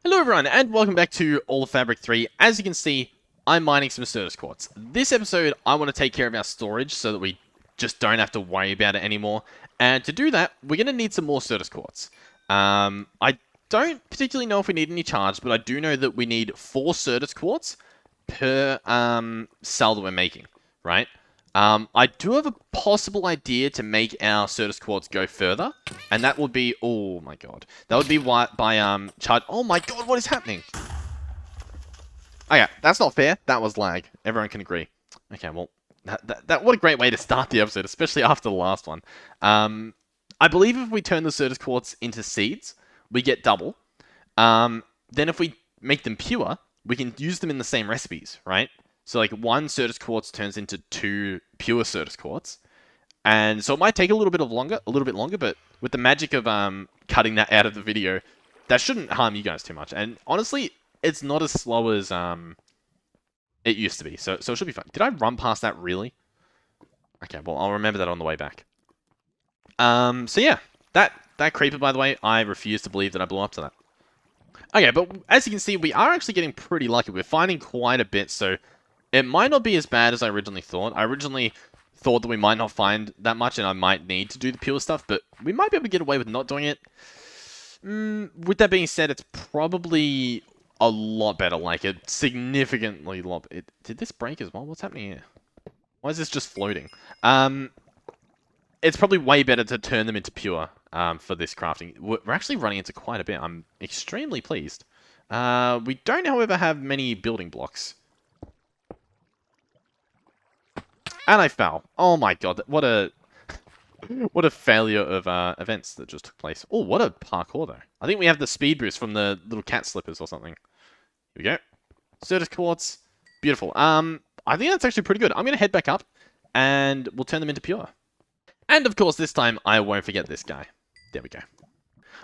Hello everyone, and welcome back to All of Fabric 3. As you can see, I'm mining some Certus quartz. This episode, I want to take care of our storage so that we just don't have to worry about it anymore. And to do that, we're going to need some more Certus quartz. I don't particularly know if we need any charge, but I do know that we need 4 Certus quartz per cell that we're making, right? I do have a possible idea to make our Certus quartz go further, and that would be, oh my god, that would be by charge. Oh my god, what is happening? Oh yeah, that's not fair. That was lag. Everyone can agree. Okay, well, what a great way to start the episode, especially after the last one. I believe if we turn the Certus quartz into seeds, we get double. Then if we make them pure, we can use them in the same recipes, right? So like 1 Certus quartz turns into 2 pure Certus quartz. And so it might take a little bit longer, but with the magic of cutting that out of the video, that shouldn't harm you guys too much. And honestly, it's not as slow as it used to be. So it should be fine. Did I run past that really? Okay, well, I'll remember that on the way back. So yeah, that creeper, by the way, I refuse to believe that I blew up to that. Okay, but as you can see, we are actually getting pretty lucky. We're finding quite a bit, so it might not be as bad as I originally thought. I originally thought that we might not find that much and I might need to do the pure stuff, but we might be able to get away with not doing it. With that being said, it's probably a lot better, like a significantly lot. Did this break as well? What's happening here? Why is this just floating? It's probably way better to turn them into pure for this crafting. We're actually running into quite a bit. I'm extremely pleased. We don't, however, have many building blocks. And I fell. Oh my god, what a failure of events that just took place. Oh, what a parkour though. I think we have the speed boost from the little cat slippers or something. Here we go. Certus quartz. Beautiful. I think that's actually pretty good. I'm gonna head back up and we'll turn them into pure. And of course this time I won't forget this guy. There we go.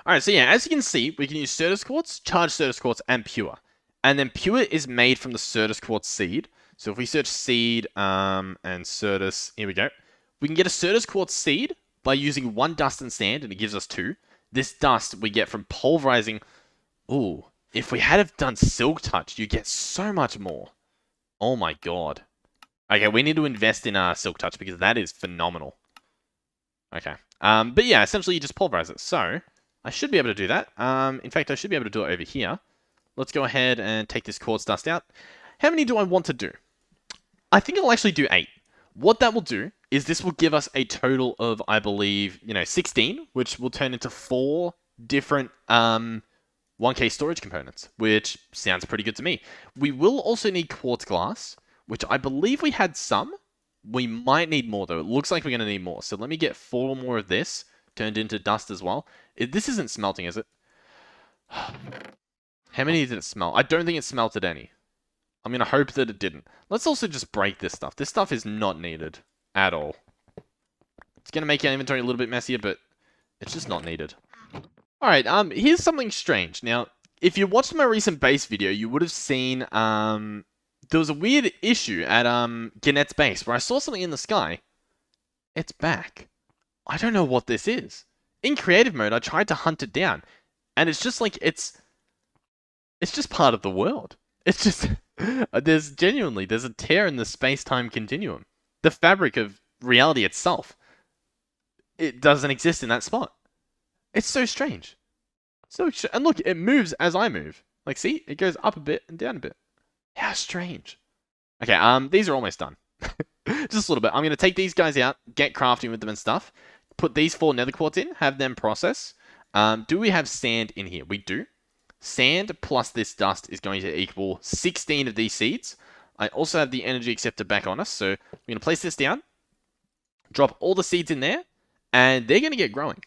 Alright, so yeah, as you can see, we can use Certus quartz, charge Certus quartz, and pure. And then pure is made from the Certus quartz seed. So if we search seed and Certus, here we go. We can get a Certus quartz seed by using 1 dust and sand, and it gives us 2. This dust we get from pulverizing. Ooh, if we had have done silk touch, you get so much more. Oh my god. Okay, we need to invest in silk touch because that is phenomenal. Okay. But yeah, essentially you just pulverize it. So I should be able to do that. In fact, I should be able to do it over here. Let's go ahead and take this quartz dust out. How many do I want to do? I think I'll actually do 8. What that will do is this will give us a total of, I believe, 16, which will turn into 4 different 1K storage components, which sounds pretty good to me. We will also need quartz glass, which I believe we had some. We might need more, though. It looks like we're going to need more. So let me get 4 more of this turned into dust as well. This isn't smelting, is it? How many did it smelt? I don't think it smelted any. I'm going to hope that it didn't. Let's also just break this stuff. This stuff is not needed at all. It's going to make our inventory a little bit messier, but it's just not needed. Alright, here's something strange. Now, if you watched my recent base video, you would have seen there was a weird issue at Gannett's base where I saw something in the sky. It's back. I don't know what this is. In creative mode, I tried to hunt it down, and it's just like it's just part of the world. It's just there's a tear in the space-time continuum. The fabric of reality itself, it doesn't exist in that spot. It's so strange. And look, it moves as I move. Like, see? It goes up a bit and down a bit. How strange. Okay, these are almost done. Just a little bit. I'm going to take these guys out, get crafting with them and stuff. Put these 4 nether quartz in, have them process. Do we have sand in here? We do. Sand plus this dust is going to equal 16 of these seeds. I also have the energy acceptor back on us, so I'm going to place this down. Drop all the seeds in there, and they're going to get growing.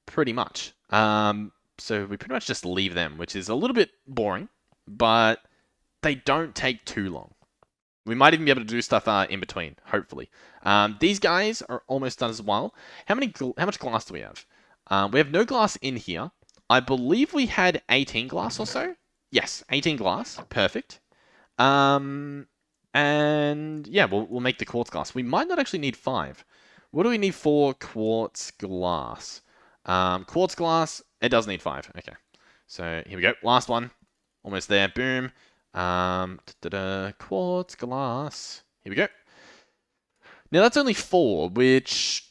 Pretty much. So we pretty much just leave them, which is a little bit boring, but they don't take too long. We might even be able to do stuff in between, hopefully. These guys are almost done as well. How much glass do we have? We have no glass in here. I believe we had 18 glass or so. Yes, 18 glass. Perfect. And yeah, we'll make the quartz glass. We might not actually need 5. What do we need for quartz glass? Quartz glass, it does need 5. Okay. So here we go. Last one. Almost there. Boom. Quartz glass. Here we go. Now that's only 4, which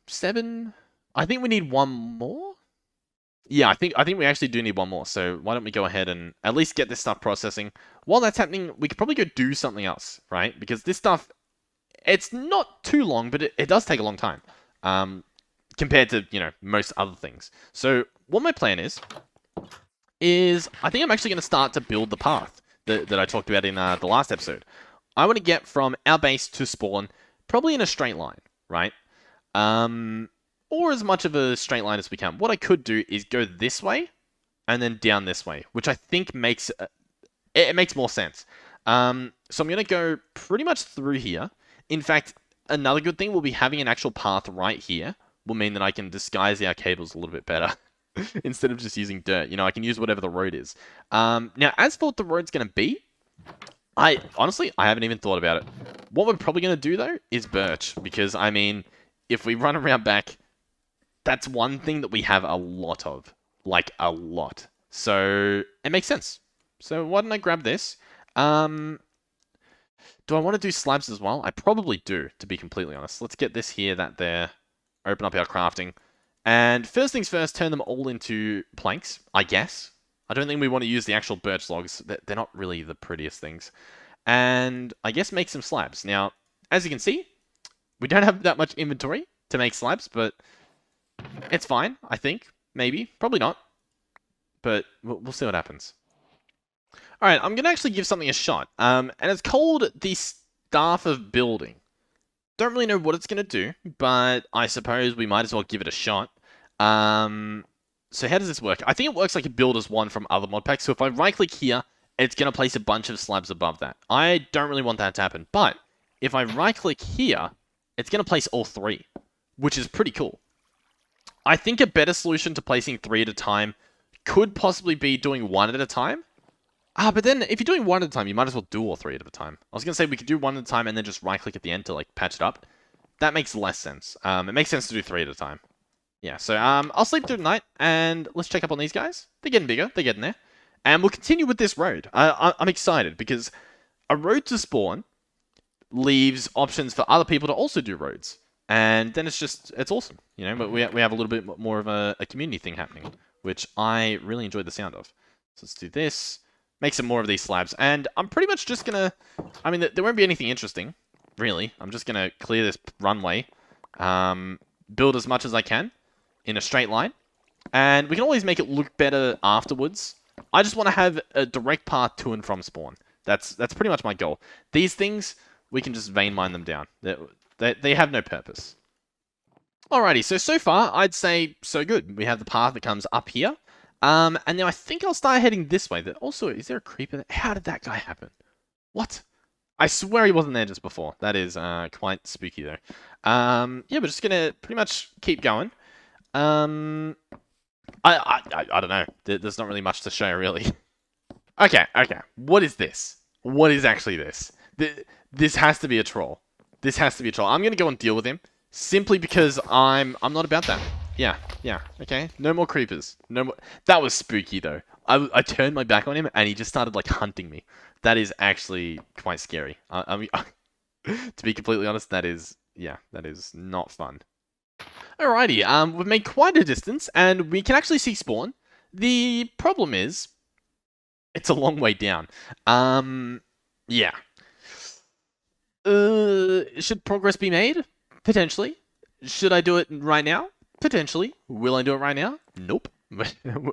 7. I think we need one more. Yeah, I think we actually do need one more. So why don't we go ahead and at least get this stuff processing. While that's happening, we could probably go do something else, right? Because this stuff, it's not too long, but it does take a long time. Compared to, most other things. So what my plan is I think I'm actually going to start to build the path that I talked about in the last episode. I want to get from our base to spawn probably in a straight line, right? Or as much of a straight line as we can. What I could do is go this way and then down this way, which I think makes it makes more sense. So I'm going to go pretty much through here. In fact, another good thing will be having an actual path right here will mean that I can disguise our cables a little bit better instead of just using dirt. I can use whatever the road is. Now, as for what the road's going to be, honestly, I haven't even thought about it. What we're probably going to do, though, is birch. Because, if we run around back, that's one thing that we have a lot of. Like, a lot. So, it makes sense. So, why don't I grab this? Do I want to do slabs as well? I probably do, to be completely honest. Let's get this here, that there. Open up our crafting. And first things first, turn them all into planks, I guess. I don't think we want to use the actual birch logs. They're not really the prettiest things. And I guess make some slabs. Now, as you can see, we don't have that much inventory to make slabs, but it's fine, I think. Maybe. Probably not. But we'll see what happens. Alright, I'm going to actually give something a shot. And it's called the Staff of Building. Don't really know what it's going to do, but I suppose we might as well give it a shot. So how does this work? I think it works like a builder's one from other mod packs. So if I right-click here, it's going to place a bunch of slabs above that. I don't really want that to happen, but if I right-click here, it's going to place all 3, which is pretty cool. I think a better solution to placing 3 at a time could possibly be doing 1 at a time. But then, if you're doing 1 at a time, you might as well do all 3 at a time. I was going to say we could do 1 at a time and then just right-click at the end to, patch it up. That makes less sense. It makes sense to do 3 at a time. Yeah, so, I'll sleep through the night, and let's check up on these guys. They're getting bigger. They're getting there. And we'll continue with this road. I'm excited, because a road to spawn leaves options for other people to also do roads. And then it's awesome. But we have a little bit more of a community thing happening, which I really enjoyed the sound of. So let's do this. Make some more of these slabs. And I'm pretty much just going to... there won't be anything interesting, really. I'm just going to clear this runway. Build as much as I can in a straight line. And we can always make it look better afterwards. I just want to have a direct path to and from spawn. That's pretty much my goal. These things, we can just vein mine them down. They have no purpose. Alrighty, so far, I'd say so good. We have the path that comes up here. And now I think I'll start heading this way. Also, is there a creeper there? How did that guy happen? What? I swear he wasn't there just before. That is quite spooky, though. Yeah, we're just going to pretty much keep going. I don't know. There's not really much to show, really. Okay. What is this? What is actually this? This has to be a troll. This has to be a troll. I'm going to go and deal with him. Simply because I'm not about that. Yeah, okay. No more creepers. No more. That was spooky, though. I turned my back on him, and he just started, hunting me. That is actually quite scary. To be completely honest, that is not fun. Alrighty, we've made quite a distance, and we can actually see spawn. The problem is, it's a long way down. Yeah. Should progress be made? Potentially. Should I do it right now? Potentially. Will I do it right now? Nope. We're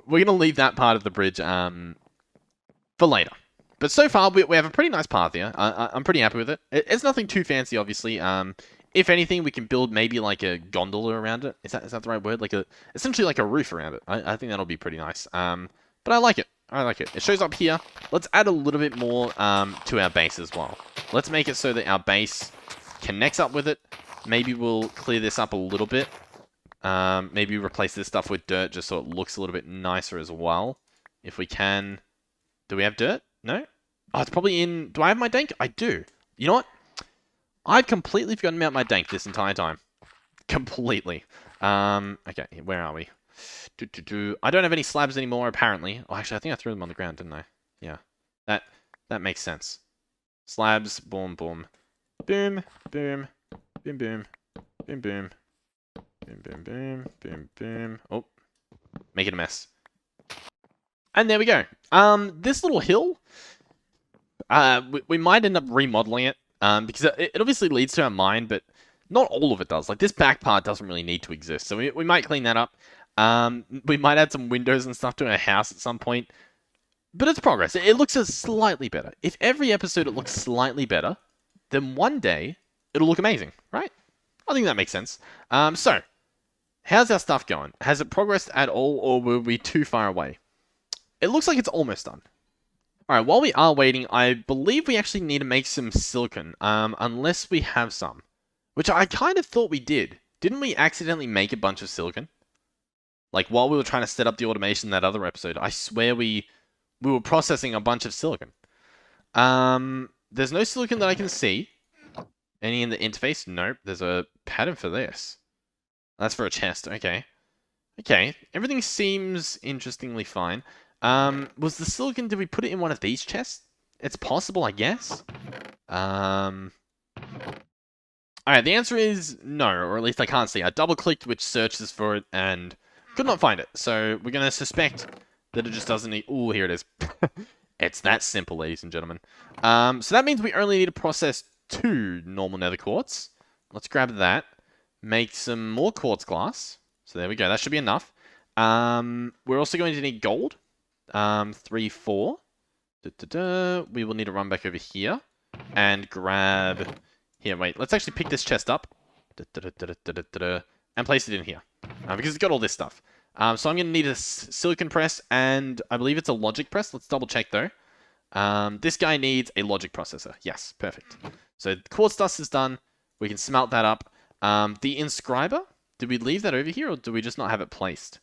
going to leave that part of the bridge for later. But so far, we have a pretty nice path here. I'm pretty happy with it. It's nothing too fancy, obviously. If anything, we can build maybe like a gondola around it. Is that the right word? Essentially like a roof around it. I think that'll be pretty nice. But I like it. It shows up here. Let's add a little bit more to our base as well. Let's make it so that our base connects up with it. Maybe we'll clear this up a little bit. Maybe replace this stuff with dirt just so it looks a little bit nicer as well. If we can. Do we have dirt? No? Oh, it's probably in... Do I have my dank? I do. You know what? I've completely forgotten about my dank this entire time. Completely. Okay, where are we? I don't have any slabs anymore, apparently. Oh, actually, I think I threw them on the ground, didn't I? Yeah. That makes sense. Slabs, boom, boom. Boom, boom, boom, boom, boom, boom. Boom, boom, boom, boom, boom. Oh, making a mess. And there we go. This little hill, we might end up remodeling it, because it obviously leads to our mine, but not all of it does. Like, this back part doesn't really need to exist, so we might clean that up. We might add some windows and stuff to our house at some point, but it's progress. It looks slightly better. If every episode it looks slightly better, then one day it'll look amazing, right? I think that makes sense. So, how's our stuff going? Has it progressed at all, or were we too far away? It looks like it's almost done. Alright, while we are waiting, I believe we actually need to make some silicon, unless we have some. Which I kind of thought we did. Didn't we accidentally make a bunch of silicon? Like, while we were trying to set up the automation in that other episode, I swear we were processing a bunch of silicon. There's no silicon that I can see. Any in the interface? Nope. There's a pattern for this. That's for a chest. Okay. Okay. Everything seems interestingly fine. Was the silicon, did we put it in one of these chests? It's possible, I guess. Alright, the answer is no, or at least I can't see. I double-clicked which searches for it and could not find it. So we're going to suspect that it just doesn't need... Ooh, here it is. It's that simple, ladies and gentlemen. So that means we only need to process 2 normal nether quartz. Let's grab that. Make some more quartz glass. So there we go. That should be enough. We're also going to need gold. 3, 4. We will need to run back over here and grab... Here, wait. Let's actually pick this chest up and place it in here because it's got all this stuff. So I'm going to need a silicon press and I believe it's a logic press. Let's double check though. This guy needs a logic processor. Yes, perfect. So the quartz dust is done. We can smelt that up. The inscriber, did we leave that over here or do we just not have it placed?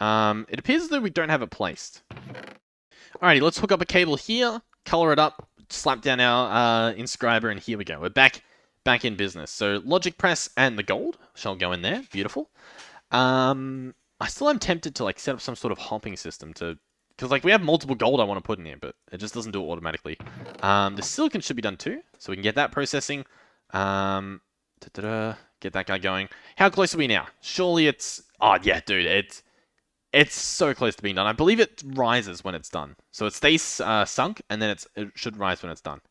It appears as though we don't have it placed. Alrighty, let's hook up a cable here, color it up, slap down our inscriber, and here we go. We're back in business. So logic press and the gold shall go in there. Beautiful. I still am tempted to like set up some sort of hopping system to, because like we have multiple gold I want to put in here, but it just doesn't do it automatically. The silicon should be done too, so we can get that processing. Get that guy going. How close are we now? Surely it's... Oh yeah, dude, it's so close to being done. I believe it rises when it's done. So it stays sunk, and then it should rise when it's done.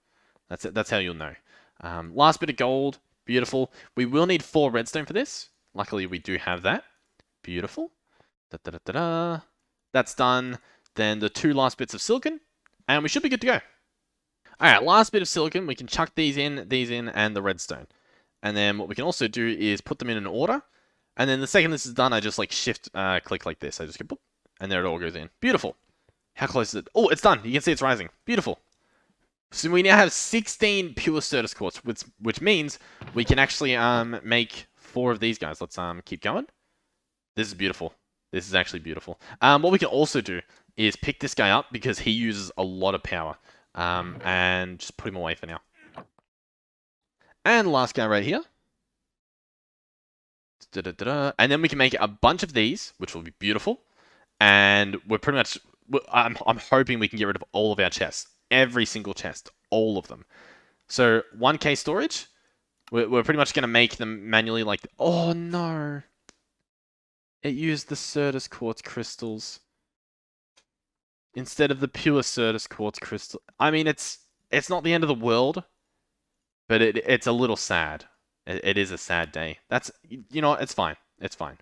That's it. That's how you'll know. Last bit of gold. Beautiful. We will need 4 redstone for this. Luckily, we do have that. Beautiful. That's done. Then the 2 last bits of silicon, and we should be good to go. Alright, last bit of silicon. We can chuck these in, and the redstone. And then what we can also do is put them in an order. And then the second this is done, I just like shift click like this. I just go boop, and there it all goes in. Beautiful. How close is it? Oh, it's done. You can see it's rising. Beautiful. So we now have 16 pure Certus quartz, which means we can actually make 4 of these guys. Let's keep going. This is beautiful. This is actually beautiful. What we can also do is pick this guy up because he uses a lot of power. And just put him away for now. And last guy right here. And then we can make a bunch of these, which will be beautiful. And we're pretty much... I'm hoping we can get rid of all of our chests. Every single chest. All of them. So, 1k storage. We're pretty much going to make them manually like... Oh, no. It used the Certus quartz crystals instead of the pure Certus quartz crystal. I mean, it's not the end of the world, but it's a little sad. It is a sad day. That's, you know, it's fine. It's fine.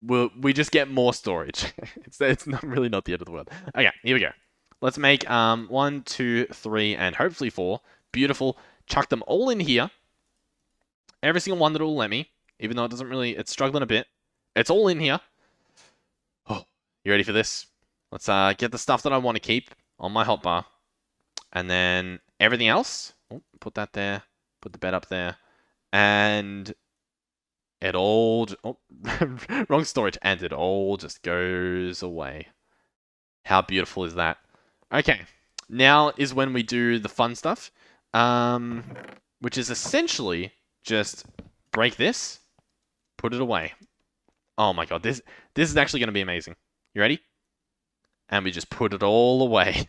We just get more storage. It's not really not the end of the world. Okay, here we go. Let's make 1, 2, 3, and hopefully 4. Beautiful. Chuck them all in here. Every single one that will let me, even though it doesn't really, it's struggling a bit. It's all in here. Oh, you ready for this? Let's get the stuff that I want to keep on my hotbar. And then everything else. Oh, put that there. Put the bed up there. And it all... Oh, wrong storage. And it all just goes away. How beautiful is that? Okay. Now is when we do the fun stuff. Which is essentially just break this. Put it away. Oh my god, this is actually going to be amazing. You ready? And we just put it all away.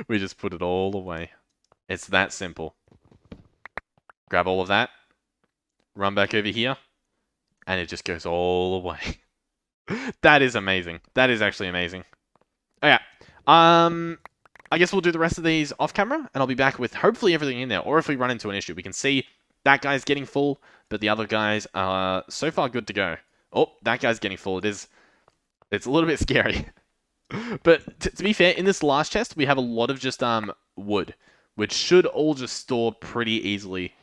We just put it all away. It's that simple. Grab all of that, run back over here, and it just goes all away. That is amazing. That is actually amazing. Oh yeah. I guess we'll do the rest of these off camera, and I'll be back with hopefully everything in there. Or if we run into an issue, we can see that guy's getting full, but the other guys are so far good to go. Oh, that guy's getting full. It's a little bit scary. But to be fair, in this last chest, we have a lot of just wood, which should all just store pretty easily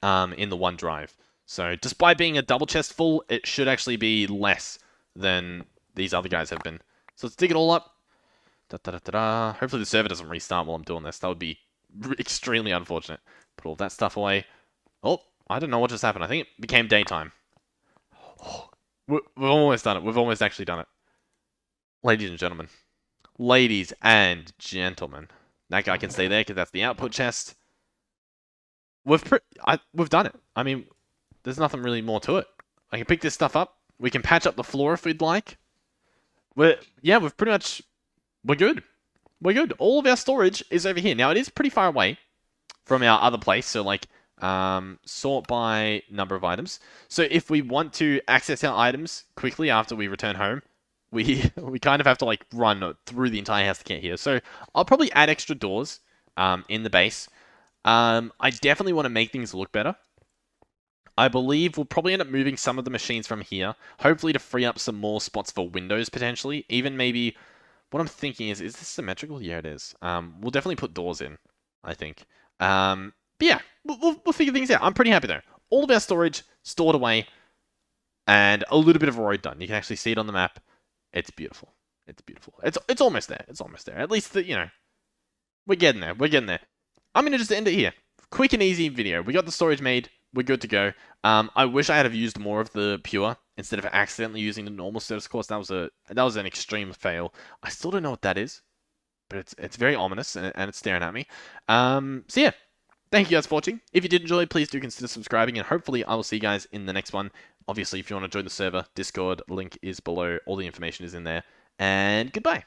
in the one drive. So despite being a double chest full, it should actually be less than these other guys have been. So let's dig it all up. Da, da, da, da, da. Hopefully the server doesn't restart while I'm doing this. That would be extremely unfortunate. Put all that stuff away. Oh, I don't know what just happened. I think it became daytime. Oh, we've almost done it. We've almost actually done it. Ladies and gentlemen. Ladies and gentlemen. That guy can stay there because that's the output chest. We've done it. I mean, there's nothing really more to it. I can pick this stuff up. We can patch up the floor if we'd like. We've pretty much... We're good. We're good. All of our storage is over here. Now, it is pretty far away from our other place. So, like, sort by number of items. So, if we want to access our items quickly after we return home, we kind of have to, like, run through the entire house to get here. So, I'll probably add extra doors in the base. I definitely want to make things look better. I believe we'll probably end up moving some of the machines from here, hopefully to free up some more spots for windows, potentially. Even maybe... What I'm thinking is this symmetrical? Yeah, it is. We'll definitely put doors in, I think. But yeah, we'll figure things out. I'm pretty happy, though. All of our storage stored away, and a little bit of road done. You can actually see it on the map. It's beautiful. It's beautiful. It's almost there. It's almost there. At least, we're getting there. We're getting there. I'm going to just end it here. Quick and easy video. We got the storage made. We're good to go. I wish I had have used more of the pure instead of accidentally using the normal status course. That was an extreme fail. I still don't know what that is, but it's very ominous and it's staring at me. So yeah, thank you guys for watching. If you did enjoy, please do consider subscribing, and hopefully I will see you guys in the next one. Obviously, if you want to join the server, Discord link is below. All the information is in there. And goodbye.